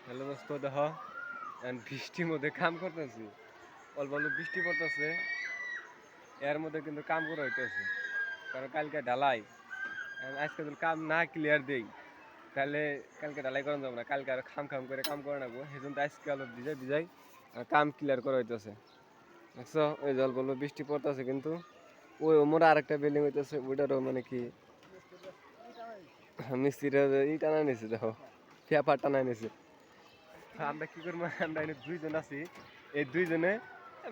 Hello দোস্ত দেখ বৃষ্টির মধ্যে কাম করতেছি, অল্প অল্প বৃষ্টি পড়তেছে, এর মধ্যে কিন্তু কাম করা হইতেছে। কারণ কালকে ঢালাই, আজকে যদি কাম না ক্লিয়ার দেই তাহলে কালকে ঢালাই করা যাবো না। কালকে আর খাম খাম করে কাম করে নেবো, সেই জন্য আজকে অল্প ভিজাই ভিজাই কাম ক্লিয়ার করা হইতেছে। দেখছো ওই যে অল্প অল্প বৃষ্টি পড়তেছে, কিন্তু ওই ওমরা আরেকটা বিল্ডিং হইতেছে, ওইটারও মানে কি মিস্ত্রিরা ই টানা নিয়েছে, দেখো পেপার টানা নিয়েছে। আমরা কি করবো, আমরা এখানে দুইজন আছি, এই দুইজনে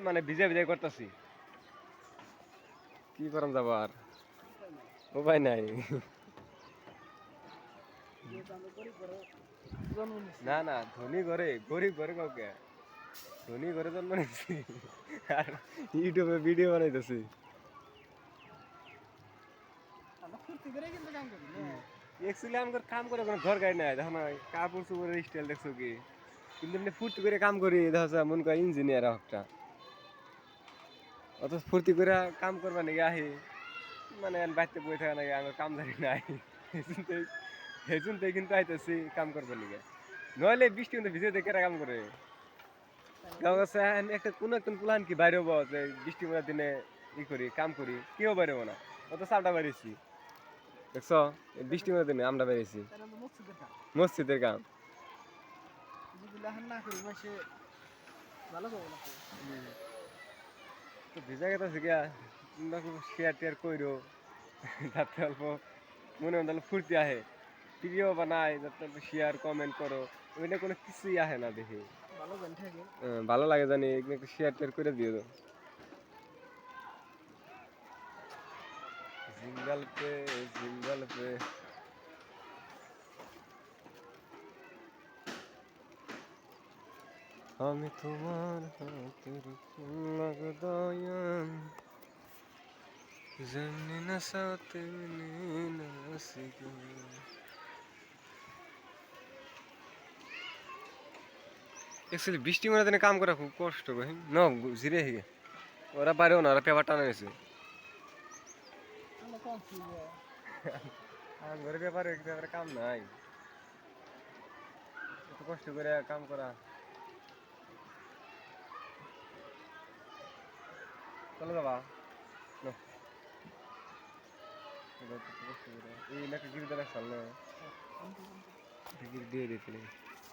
মানে ভিজা ভিজাই করতেছি। কি করাম যাবো আর, উপায় নাই। না না, ধনী ঘরে গরিব ঘরে কাউকে, ধনী ঘরে জন্ম নিয়েছি আর ইউটিউবে ভিডিও বানাইতেছি। একচুয়ালি আমার কাম করে কোনো ঘর গাড়ি নাই, দেখো না কাপড় চোপড়ের স্টাইল দেখছো কি, কিন্তু এমনি ফুর্তি করে কাম করি। দেখো মন করে ইঞ্জিনিয়ার একটা, অত ফুর্তি করে কাম করবা নাকি আহি, মানে বাড়িতে বই থাকা নাকি আমার কাম জানি নাই, হেজুনতে কিন্তু আইতেছি কাম করবো লিগে। নইলে বৃষ্টি কিন্তু ভিজে দেখে কাম করে গাঁও কাছে একটা কোনো একটা প্লান কি বাইরে হবো যে বৃষ্টি পড়ার দিনে ই করি কাম করি, কেউ বাইরে হবো না। অত সাপটা বেরিয়েছি দেখছো, বৃষ্টি পড়ার দিনে আমরা বেরিয়েছি মসজিদের কাম। তো ভিজা গেছে গিয়া, তোমরা খুব শেয়ার টেয়ার কইরো, যাতে অল্প মনে মনে ফুর্তি আহে। ভিডিও বানাই যাতে শেয়ার কমেন্ট করো, ওইটা কোনো কিছুই আহে না দেখি। ভালো লাগে জানি, একটু শেয়ার টেয়ার করে দিও। জিঙ্গল পে জিঙ্গল পে আমি তোমার হাতের লাগদায়ান জানি না সাথে না সিগো। एक्चुअली বৃষ্টি মানে দিনে কাম করা খুব কষ্ট ভাই, ন জিরে হিগে ওরা পারেও না, ওরা পেপার টানা নিয়েছে। আমার ঘরে পেপারে কাম নাই, এত কষ্ট করে কাম করা। চলো বাবা এই নাকি গিরি দেওয়া সাল না গিরি দিয়ে দিয়েছিলেন।